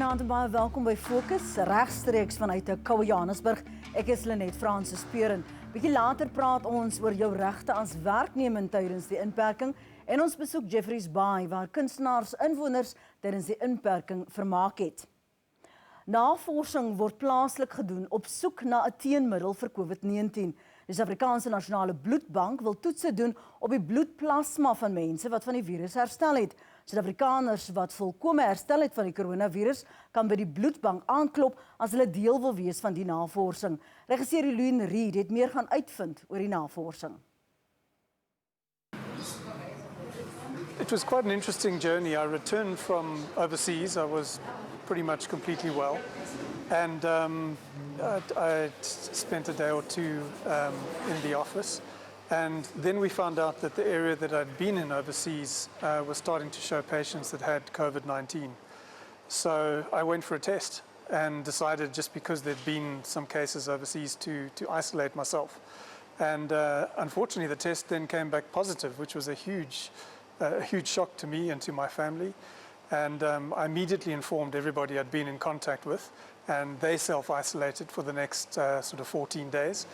Goeienaand en baie welkom by Fokus, regstreeks vanuit Johannesburg. Ek is Lenet Francis Peren. Bietjie later praat ons oor jou regte as werknemer tydens die inperking en ons besoek Jeffreysbaai waar kunstenaars inwoners tydens die inperking vermaak het. Navorsing word plaaslik gedoen op soek na 'n teenmiddel vir COVID-19. Die SA Nasionale Bloedbank wil toetse doen op die bloedplasma van mense wat van die virus herstel het. Suid-Afrikaners wat volkome herstel het van die coronavirus kan by die bloedbank aanklop as hulle deel wil wees van die navorsing. Regisseur Reed het meer gaan uitvind oor die navorsing. It was quite an interesting journey. I returned from overseas. I was pretty much completely well. And I spent a day or two in the office. And then we found out that the area that I'd been in overseas was starting to show patients that had COVID-19. So I went for a test and decided, just because there'd been some cases overseas, to isolate myself. And unfortunately, the test then came back positive, which was a huge shock to me and to my family. And I immediately informed everybody I'd been in contact with, and they self-isolated for the next sort of 14 days.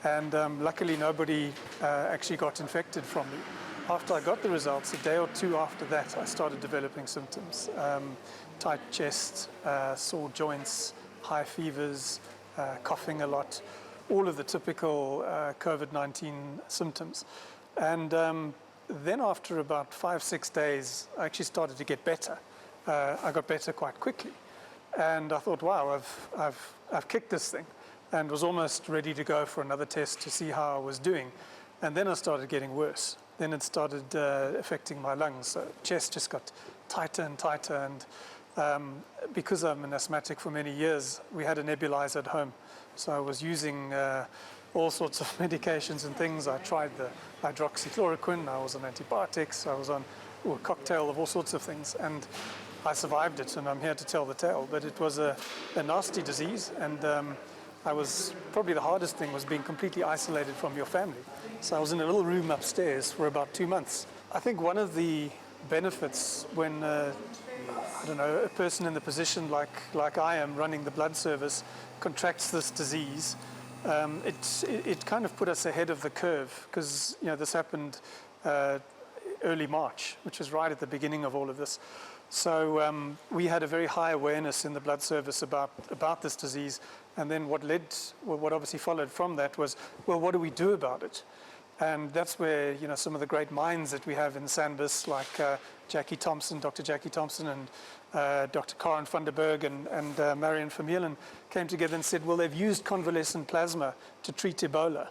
And luckily, nobody actually got infected from me. After I got the results, a day or two after that, I started developing symptoms. Tight chest, sore joints, high fevers, coughing a lot, all of the typical COVID-19 symptoms. And then after about 5-6 days, I actually started to get better. I got better quite quickly. And I thought, wow, I've kicked this thing. And was almost ready to go for another test to see how I was doing. And then I started getting worse. Then it started affecting my lungs. So chest just got tighter and tighter. And because I'm an asthmatic for many years, we had a nebulizer at home. So I was using all sorts of medications and things. I tried the hydroxychloroquine, I was on antibiotics, I was on a cocktail of all sorts of things. And I survived it, and I'm here to tell the tale. But it was a nasty disease, and I was probably the hardest thing was being completely isolated from your family. So I was in a little room upstairs for about 2 months. I think one of the benefits when I don't know, a person in the position like I am running the blood service contracts this disease, it kind of put us ahead of the curve, because this happened early March, which was right at the beginning of all of this. So we had a very high awareness in the blood service about this disease. And then what obviously followed from that was, well, what do we do about it? And that's where some of the great minds that we have in SABC, like Jackie Thompson, Dr. Jackie Thompson, and Dr. Karen van der Berg and Marion Vermeulen came together and said, well, they've used convalescent plasma to treat Ebola.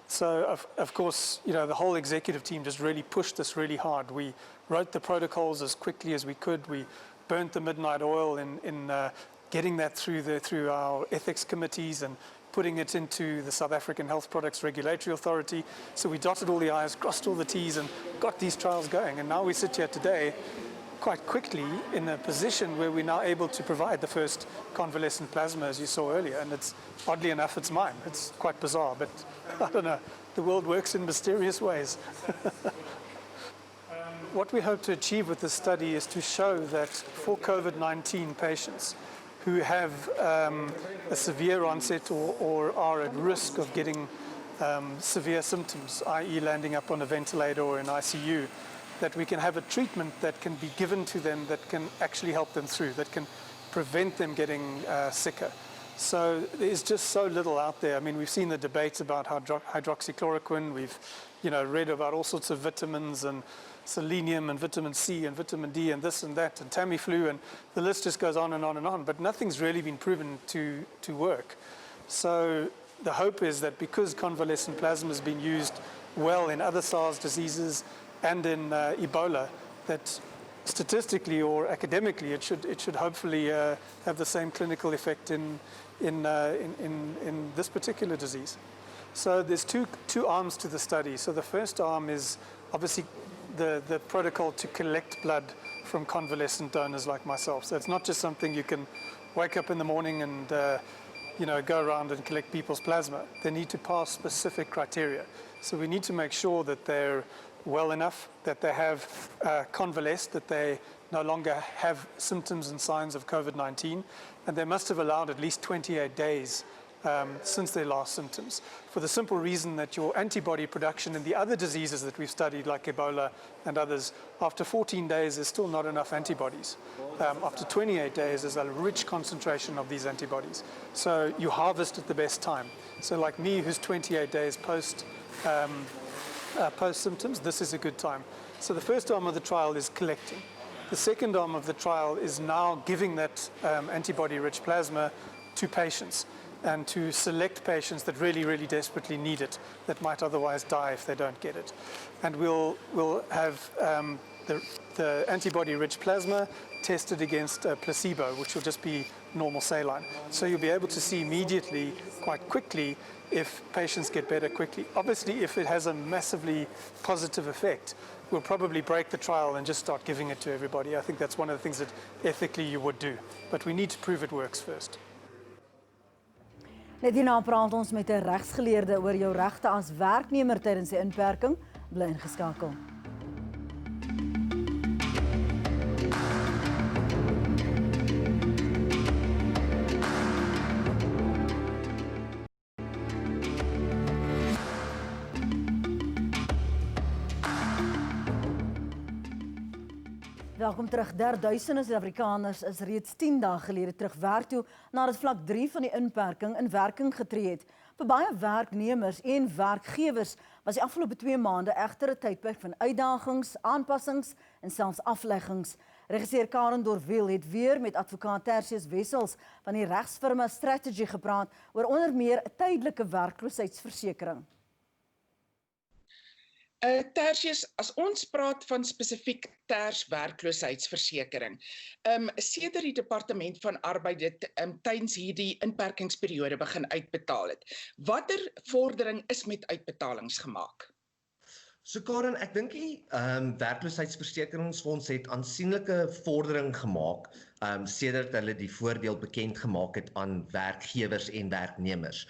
So, of course, the whole executive team just really pushed this really hard. We wrote the protocols as quickly as we could. We burnt the midnight oil in getting that through our ethics committees and putting it into the South African Health Products Regulatory Authority. So we dotted all the I's, crossed all the T's, and got these trials going. And now we sit here today quite quickly in a position where we're now able to provide the first convalescent plasma, as you saw earlier. And it's, oddly enough, it's mine. It's quite bizarre, but I don't know. The world works in mysterious ways. What we hope to achieve with this study is to show that for COVID-19 patients who have a severe onset or are at risk of getting severe symptoms, i.e. landing up on a ventilator or in ICU, that we can have a treatment that can be given to them that can actually help them through, that can prevent them getting sicker. So there's just so little out there. I mean, we've seen the debates about hydroxychloroquine. We've read about all sorts of vitamins and selenium and vitamin C and vitamin D and this and that and Tamiflu, and the list just goes on and on and on, but nothing's really been proven to work. So the hope is that because convalescent plasma has been used well in other SARS diseases and in Ebola, that statistically or academically it should hopefully have the same clinical effect in this particular disease. So there's two arms to the study. So the first arm is obviously the protocol to collect blood from convalescent donors like myself. So it's not just something you can wake up in the morning and go around and collect people's plasma. They need to pass specific criteria. So we need to make sure that they're well enough, that they have convalesced, that they no longer have symptoms and signs of COVID-19, and they must have allowed at least 28 days since their last symptoms, for the simple reason that your antibody production in the other diseases that we've studied, like Ebola and others, after 14 days there's still not enough antibodies. After 28 days there's a rich concentration of these antibodies. So you harvest at the best time. So like me, who's 28 days post symptoms, this is a good time. So the first arm of the trial is collecting. The second arm of the trial is now giving that antibody-rich plasma to patients, and to select patients that really, really desperately need it, that might otherwise die if they don't get it. And we'll have the antibody-rich plasma tested against a placebo, which will just be normal saline. So you'll be able to see immediately, quite quickly, if patients get better quickly. Obviously, if it has a massively positive effect, we'll probably break the trial and just start giving it to everybody. I think that's one of the things that ethically you would do. But we need to prove it works first. Net hierna praat ons met 'n regsgeleerde oor jou regte as werknemer tydens die inperking. Bly ingeskakel. Welkom terug. Duisende Suid-Afrikaners is reeds 10 dae gelede terug werk toe nadat vlak 3 van die inperking in werking getree het. Vir baie werknemers en werkgewers was die afgelope 2 maande egter 'n tydperk van uitdagings, aanpassings en selfs afleggings. Regisseur Karen Dorwiel het weer met advokaat Tertius Wessels van die regsfirma Strategy gepraat oor onder meer 'n tydelike werkloosheidsversekering. Tertius, as ons praat van spesifiek werkloosheidsversekering, sedert die Departement van Arbeid dit tydens hierdie inperkingsperiode begin uitbetaal het, watter vordering is met uitbetalings gemaak? So Karen, ek dink die werkloosheidsversekeringsfonds het aansienlike vordering gemaak sedert hulle die voordeel bekend gemaak het aan werkgewers en werknemers.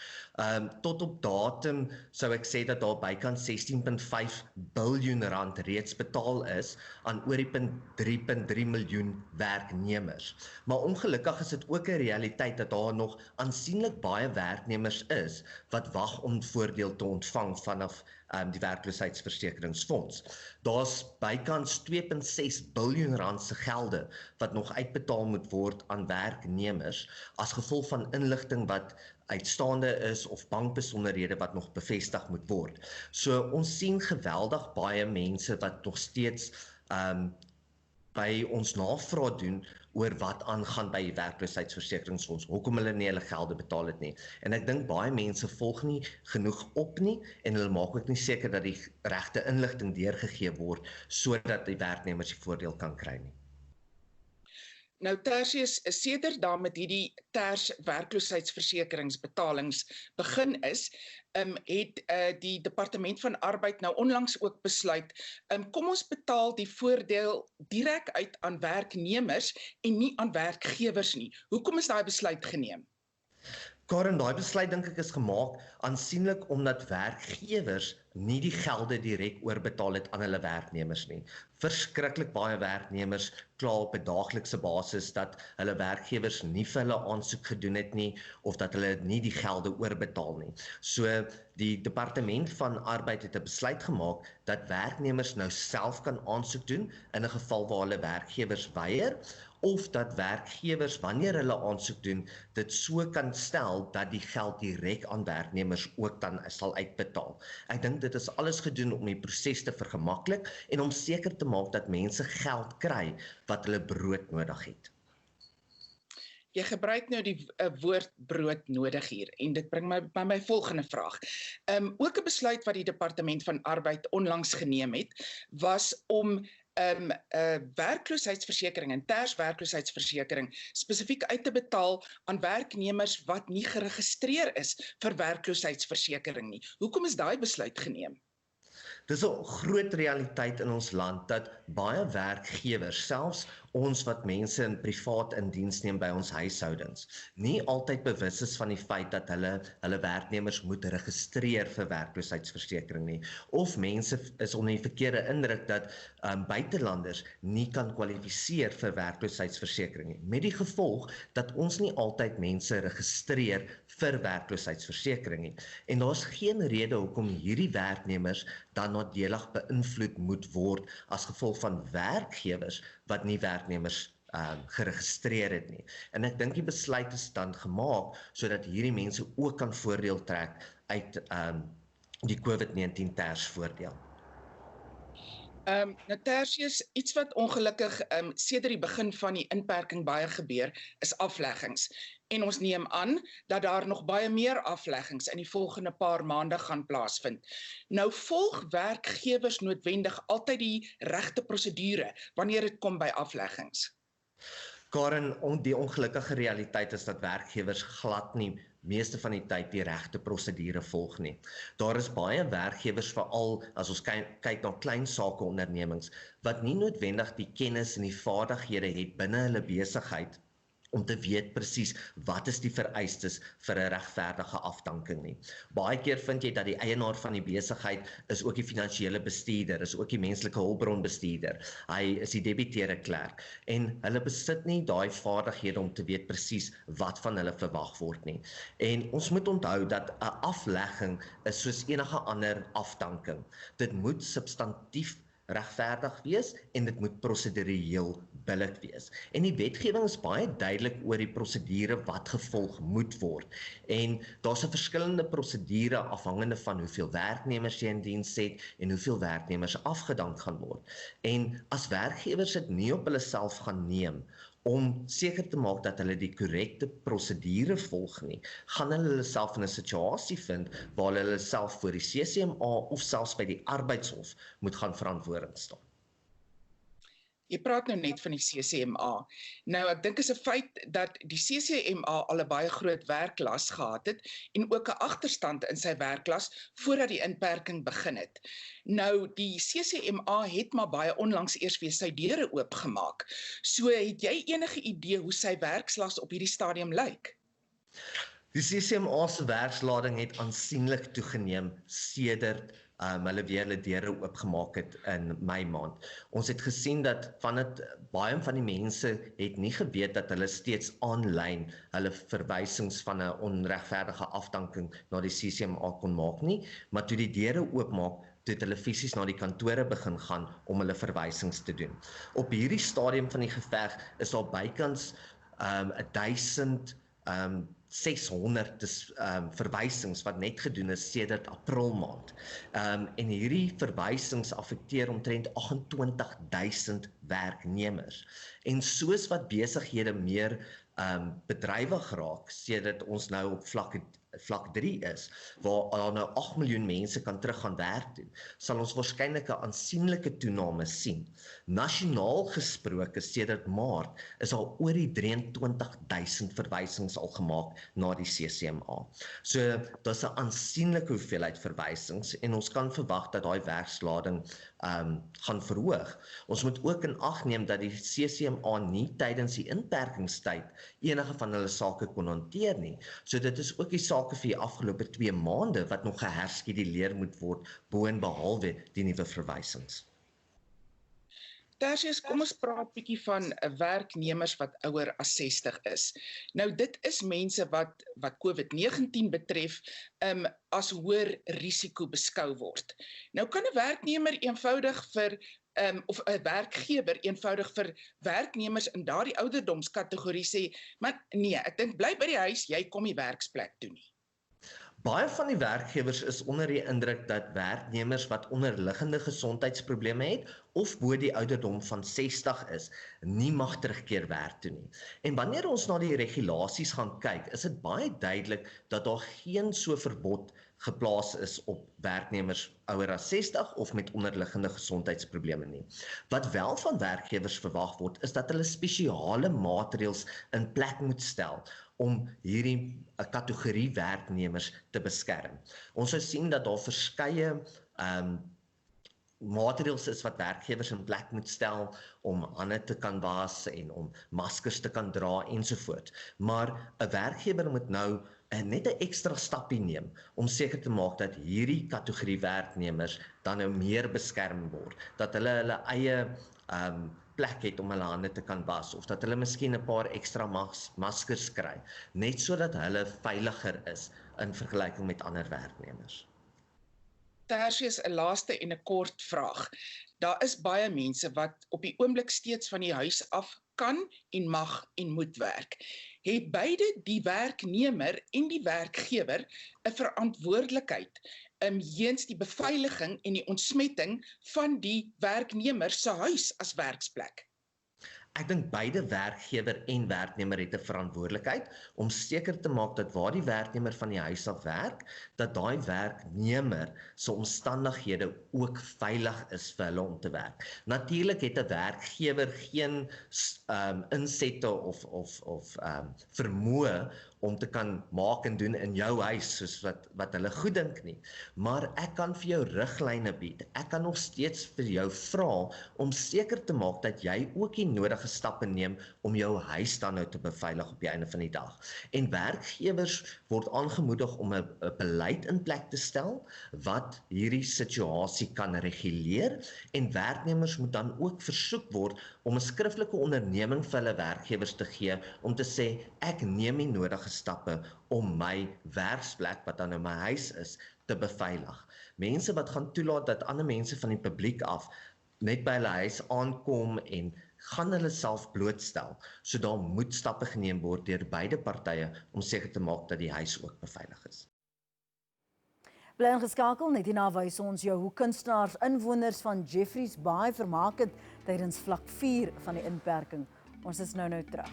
Tot op datum sou ek sê dat daar bykans 16,5 biljoen rand reeds betaal is aan oor die 3,3 miljoen werknemers. Maar ongelukkig is dit ook 'n realiteit dat daar nog aansienlik baie werknemers is wat wag om voordeel te ontvang vanaf die werkloosheidsversekeringsfonds. Daar's bykans 2,6 biljoen rand se gelde wat nog uitbetaal moet word aan werknemers as gevolg van inligting wat uitstaande is of bankbesonderhede wat nog bevestig moet word. So ons sien geweldig baie mense wat nog steeds by ons navraag doen oor wat aangaan by die werkloosheidsversekeringsfonds, hoekom hulle nie hulle gelde betaal het nie. En ek dink baie mense volg nie genoeg op nie en hulle maak ook nie seker dat die regte inligting deurgegee word sodat die werknemers die voordeel kan kry nie. Nou Tertius, sedert daar met hierdie werkloosheidsversekeringsbetalings begin is, het die Departement van Arbeid nou onlangs ook besluit, kom ons betaal die voordeel direk uit aan werknemers en nie aan werkgewers nie. Hoekom is daai besluit geneem? Karen, daai besluit dink ek is gemaak aansienlik omdat werkgewers nie die gelde direk oorbetaal het aan hulle werknemers nie. Verskriklik baie werknemers kla op 'n daaglikse basis dat hulle werkgewers nie vir hulle aansoek gedoen het nie of dat hulle nie die gelde oorbetaal nie. So die Departement van Arbeid het 'n besluit gemaak dat werknemers nou self kan aansoek doen in 'n geval waar hulle werkgewers weier, of dat werkgewers, wanneer hulle aansoek doen, dit so kan stel dat die geld direk aan werknemers ook dan sal uitbetaal. Ek dink dit is alles gedoen om die proses te vergemaklik en om seker te maak dat mense geld kry wat hulle brood nodig het. Jy gebruik nou die woord brood nodig hier en dit bring my by my volgende vraag. Ook 'n besluit wat die Departement van Arbeid onlangs geneem het, was om werkloosheidsversekering en werkloosheidsversekering spesifiek uit te betaal aan werknemers wat nie geregistreer is vir werkloosheidsversekering nie. Hoekom is daai besluit geneem? Dis 'n groot realiteit in ons land dat baie werkgewers, selfs ons wat mense in privaat in diens neem by ons huishoudings, nie altyd bewus is van die feit dat hulle werknemers moet registreer vir werkloosheidsversekering nie, of mense is onder die verkeerde indruk dat buitelanders nie kan kwalifiseer vir werkloosheidsversekering nie, met die gevolg dat ons nie altyd mense registreer vir werkloosheidsversekering nie. En daar's geen rede hoekom hierdie werknemers dan nadelig beïnvloed moet word as gevolg van werkgewers wat nie werknemers geregistreer het nie. En ek dink die besluit is dan gemaak sodat hierdie mense ook kan voordeel trek uit die COVID-19 tersvoordeel. Nou Tertius, iets wat ongelukkig sedert die begin van die inperking baie gebeur, is afleggings. En ons neem aan dat daar nog baie meer afleggings in die volgende paar maande gaan plaasvind. Nou volg werkgewers noodwendig altyd die regte prosedure wanneer dit kom by afleggings. Karen, die ongelukkige realiteit is dat werkgewers glad nie meeste van die tyd die regte prosedure volg nie. Daar is baie werkgewers, veral as ons kyk na klein sakeondernemings, wat nie noodwendig die kennis en die vaardighede het binne hulle besigheid om te weet presies wat is die vereistes vir 'n regverdige afdanking nie. Baie keer vind jy dat die eienaar van die besigheid is ook die finansiële bestuurder, is ook die menslike hulpbronbestuurder. Hy is die debiteure klerk en hulle besit nie daai vaardighede om te weet presies wat van hulle verwag word nie. En ons moet onthou dat 'n aflegging is soos enige ander afdanking. Dit moet substantief regverdig wees en dit moet prosedureel billik wees. En die wetgewing is baie duidelik oor die prosedure wat gevolg moet word. En daar's 'n verskillende prosedure afhangende van hoeveel werknemers jy in diens het en hoeveel werknemers afgedank gaan word. En as werkgewers dit nie op hulle self gaan neem om seker te maak dat hulle die korrekte prosedure volg nie, gaan hulle self in 'n situasie vind waar hulle self voor die CCMA of selfs by die arbeidshof moet gaan verantwoording staan. Jy praat nou net van die CCMA. Nou, ek dink is 'n feit dat die CCMA al 'n baie groot werklas gehad het en ook 'n agterstand in sy werklas voordat die inperking begin het. Nou, die CCMA het maar baie onlangs eers weer sy deure oopgemaak. So, het jy enige idee hoe sy werkslas op hierdie stadium lyk? Die CCMA se werkslading het aansienlik toegeneem sedert hulle weer hulle deure oopgemaak het in Mei maand. Ons het gesien dat baie van die mense het nie geweet dat hulle steeds aanlyn hulle verwysings van 'n onregverdige afdanking na die CCMA kon maak nie, maar toe die deure oopmaak, toe hulle fisies na die kantore begin gaan om hulle verwysings te doen. Op hierdie stadium van die geveg is daar bykans 1600 verwysings wat net gedoen is sedert April maand. En hierdie verwysings affekteer omtrent 28,000 werknemers. En soos wat besighede meer bedrywig raak, sedert ons nou op vlak 3 is, waar nou 8 miljoen mense kan terug gaan werk doen, sal ons waarskynlik 'n aansienlike toename sien. Nasionaal gesproke, sedert Maart, is al oor die 23,000 verwysings al gemaak na die CCMA. So, daar's 'n aansienlike hoeveelheid verwysings en ons kan verwag dat daai werkslading gaan verhoog. Ons moet ook in ag neem dat die CCMA nie tydens die inperkingstyd enige van hulle sake kon hanteer nie. So dit is ook die sake vir die afgelope 2 maande wat nog geherskeduleer moet word, bo en behalwe die nuwe verwysings. Tertius, kom ons praat bietjie van werknemers wat ouer as 60 is. Nou dit is mense wat COVID-19 betref, as hoër risiko beskou word. Nou kan 'n werknemer eenvoudig of 'n werkgewer eenvoudig vir werknemers in daardie ouderdomskategorie sê, maar nee, ek dink bly by die huis, jy kom nie werksplek toe nie. Baie van die werkgewers is onder die indruk dat werknemers wat onderliggende gesondheidsprobleme het of bo die ouderdom van 60 is, nie mag terugkeer werk toe nie. En wanneer ons na die regulasies gaan kyk, is dit baie duidelik dat daar geen so verbod geplaas is op werknemers ouer as 60 of met onderliggende gesondheidsprobleme nie. Wat wel van werkgewers verwag word, is dat hulle spesiale maatreëls in plek moet stel om hierdie kategorie werknemers te beskerm. Ons sou sien dat daar verskeie materiaals is wat werkgewers in plek moet stel om hande te kan was en om maskers te kan dra ensovoort. Maar 'n werkgewer moet nou net 'n ekstra stappie neem om seker te maak dat hierdie kategorie werknemers dan nou meer beskerm word, dat hulle hulle eie plek het om hulle hande te kan was, of dat hulle miskien 'n paar ekstra maskers kry, net sodat hulle veiliger is in vergelyking met ander werknemers. Tersius, 'n laaste en 'n kort vraag. Daar is baie mense wat op die oomblik steeds van die huis af kan en mag en moet werk. Het beide die werknemer en die werkgewer 'n verantwoordelikheid heens die beveiliging en die ontsmetting van die werknemer se huis as werksplek? Ek dink beide werkgewer en werknemer het 'n verantwoordelikheid om seker te maak dat waar die werknemer van die huis af werk, dat daai werknemer se omstandighede ook veilig is vir hulle om te werk. Natuurlik het 'n werkgewer geen insette of vermoë om te kan maak en doen in jou huis soos wat hulle goed dink nie. Maar ek kan vir jou riglyne bied. Ek kan nog steeds vir jou vra om seker te maak dat jy ook die nodige stappe neem om jou huis dan nou te beveilig op die einde van die dag. En werkgewers word aangemoedig om 'n beleid in plek te stel wat hierdie situasie kan reguleer, en werknemers moet dan ook versoek word om 'n skriftelike onderneming vir hulle werkgewers te gee om te sê ek neem die nodige stappe om my werksplek, wat dan nou my huis is, te beveilig. Mense wat gaan toelaat dat ander mense van die publiek af net by hulle huis aankom en gaan hulle self blootstel, so daar moet stappe geneem word deur beide partye om seker te maak dat die huis ook beveilig is. Bly ingeskakel, net hierna wys ons jou hoe kunstenaars inwoners van Jeffreysbaai vermaak het tydens vlak 4 van die inperking. Ons is nou terug.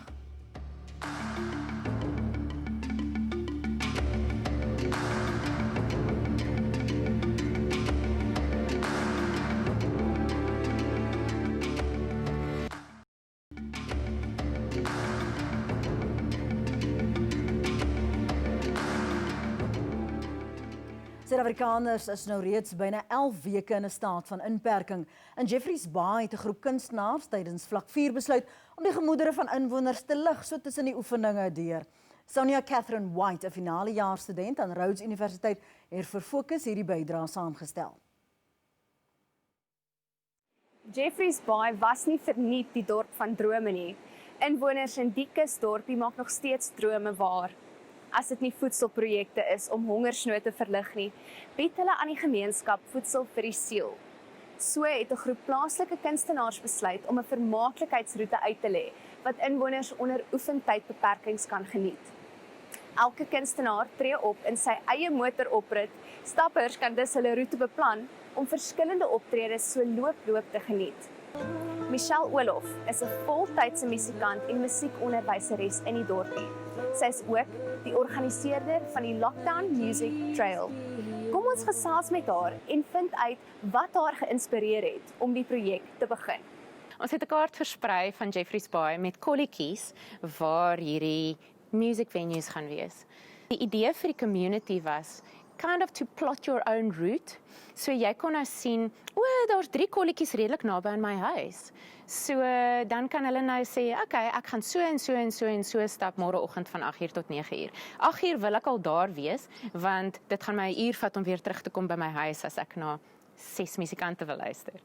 Suid-Afrikaners is nou reeds byna 11 weke in 'n staat van inperking. In Jeffreysbaai het 'n groep kunstenaars tydens vlak 4 besluit om die gemoedere van inwoners te lig so tussen die oefeninge deur. Sonia Catherine White, 'n finalejaar student aan Rhodes Universiteit, het vir Fokus hierdie bydrae saamgestel. Jeffreysbaai was nie verniet die dorp van drome nie. Inwoners in die kusdorpie maak nog steeds drome waar. As dit nie voedselprojekte is om hongersnood te verlig nie, bied hulle aan die gemeenskap voedsel vir die siel. So het 'n groep plaaslike kunstenaars besluit om 'n vermaaklikheidsroete uit te lê, wat inwoners onder oefentydbeperkings kan geniet. Elke kunstenaar tree op in sy eie motoroprit. Stappers kan dus hulle roete beplan om verskillende optredes so loop te geniet. Michelle Olof is 'n voltydse musikant en musiekonderwyseres in die dorpie. Sy is ook die organiseerder van die Lockdown Music Trail. Kom ons gesels met haar en vind uit wat haar geïnspireer het om die projek te begin. Ons het 'n kaart versprei van Jeffreysbaai met kolletjies waar hierdie music venues gaan wees. Die idee vir die community was kind of to plot your own route. So jy kon nou sien, daar's 3 kolletjies redelik naby aan my huis. So dan kan hulle nou sê, okay, ek gaan so en so en so en so stap môreoggend van 8:00 tot 9:00. 8:00 wil ek al daar wees, want dit gaan my 'n uur vat om weer terug te kom by my huis as ek na 6 musikante wil luister.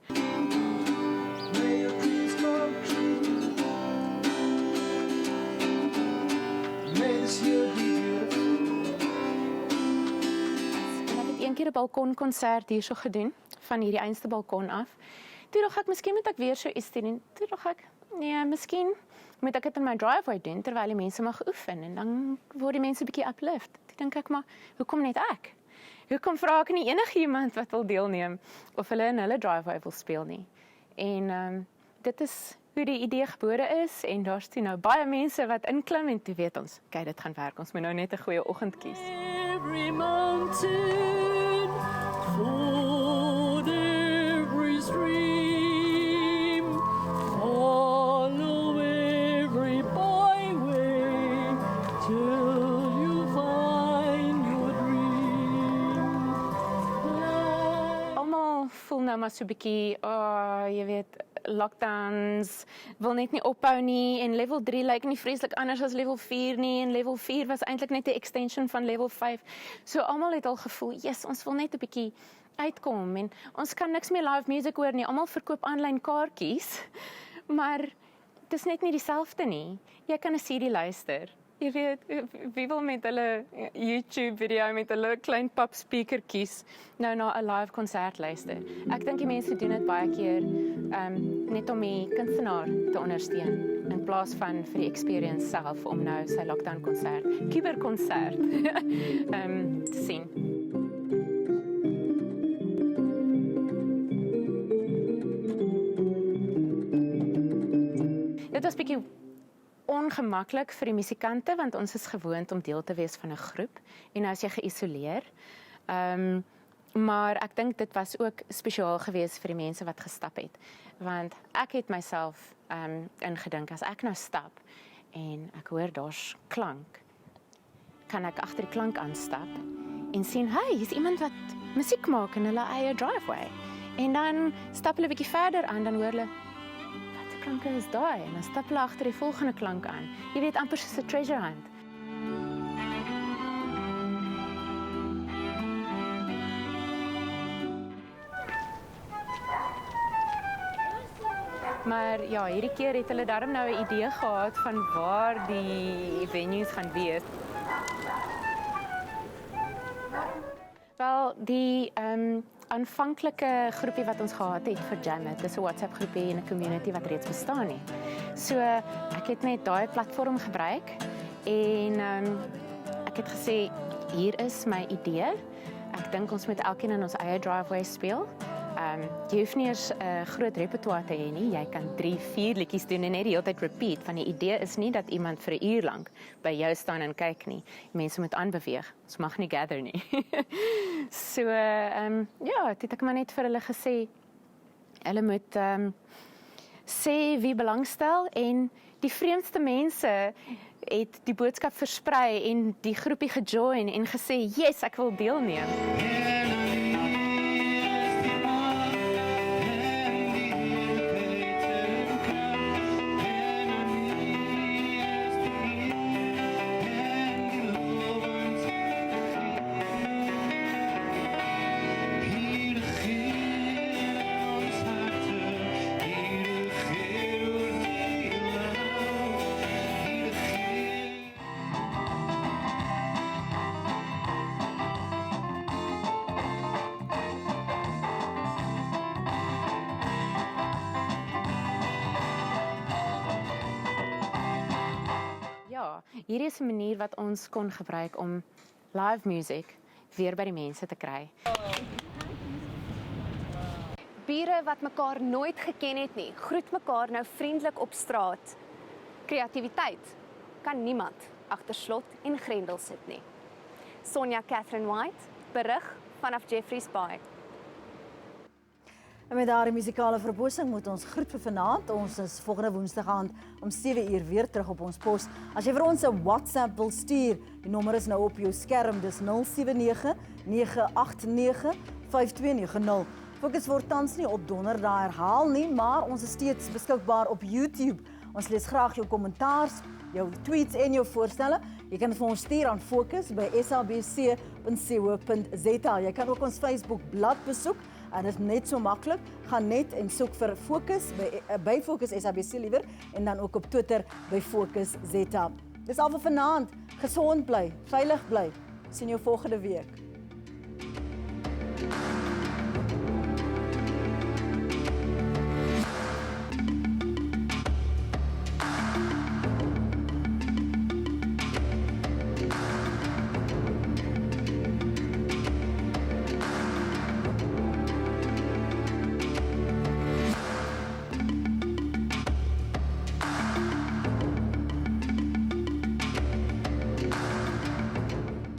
Een keer 'n balkonkonsert hierso gedoen, van hierdie einste balkon af. Toe dink ek, miskien moet ek weer so iets doen. Toe dink ek, nee, miskien moet ek dit in my driveway doen, terwyl die mense mag oefen, en dan word die mense 'n bietjie uplift. Toe dink ek, maar hoekom net ek? Hoekom vra ek nie enige iemand wat wil deelneem, of hulle in hulle driveway wil speel nie? En dit is hoe die idee gebore is, en daar's toe nou baie mense wat inklim, en toe weet ons, kyk, dit gaan werk, ons moet nou net 'n goeie oggend kies. Every mountain, for every stream, follow every byway, till you find your dream. Almal voel nou maar so 'n bietjie, jy weet, lockdowns, wil net nie ophou nie, en level 3 lyk nie vreeslik anders as level 4 nie, en level 4 was eintlik net 'n extension van level 5. So almal het al gevoel, yes, ons wil net 'n bietjie uitkom, en ons kan niks meer live music hoor nie, almal verkoop aanlyn kaartjies, maar dit is net nie dieselfde nie. Jy kan 'n CD luister. Jy weet, wie wil met hulle YouTube video met hulle klein pap speakertjies nou na 'n live konsert luister? Ek dink die mense doen dit baie keer net om die kunstenaar te ondersteun in plaas van vir die experience self om nou sy lockdown konsert, kuberkonsert te sien. Dit was bietjie ongemaklik vir die musikante, want ons is gewoond om deel te wees van 'n groep, en nou is jy geïsoleer. Maar ek dink dit was ook spesiaal geweest vir die mense wat gestap het, want ek het myself ingedink, as ek nou stap, en ek hoor daar's klank, kan ek agter die klank aanstap, en sien, hey, hier's iemand wat musiek maak in hulle eie driveway, en dan stap hulle 'n bietjie verder aan, dan hoor hulle, klanke is daai, en dan stap hulle agter die volgende klank aan. Jy weet, amper soos 'n treasure hunt. Maar ja, hierdie keer het hulle darm nou 'n idee gehad van waar die venues gaan wees. Wel, die aanvanklike groepie wat ons gehad het vir Jammet, dis 'n WhatsApp groepie en 'n community wat reeds bestaan het. So ek het net daai platform gebruik en ek het gesê, hier is my idee. Ek dink ons moet elkeen in ons eie driveway speel. Jy hoef nie eens 'n groot repertoire te hê nie. Jy kan 3, 4 liedjies doen en net die hele tyd repeat. Want die idee is nie dat iemand vir 'n uur lank by jou staan en kyk nie. Mense moet aanbeweeg. Ons mag nie gather nie. So ja, het ek maar net vir hulle gesê, hulle moet sê wie belangstel, en die vreemdste mense het die boodskap versprei en die groepie gejoin en gesê, yes, ek wil deelneem. Hier is 'n manier wat ons kon gebruik om live music weer by die mense te kry. Bure wat mekaar nooit geken het nie, groet mekaar nou vriendelik op straat. Kreatiwiteit kan niemand agter slot en grendel sit nie. Sonja Catherine White, berig vanaf Jeffreysbaai. En met daardie musikale verbosing moet ons groet vir vanaand. Ons is volgende Woensdag aand om 7 uur weer terug op ons pos. As jy vir ons 'n WhatsApp wil stuur, die nommer is nou op jou skerm, dis 079 989 5290. Fokus word tans nie op Donderdag herhaal nie, maar ons is steeds beskikbaar op YouTube. Ons lees graag jou kommentaars, jou tweets en jou voorstelle. Jy kan dit vir ons stuur aan Fokus by sabc.co.za. Jy kan ook ons Facebook bladsy besoek. En dit is net so maklik, gaan net en soek vir Fokus, by Fokus SABC liewer, en dan ook op Twitter by Fokus ZA. Dis al vir vanaand, gesond bly, veilig bly, sien jou volgende week.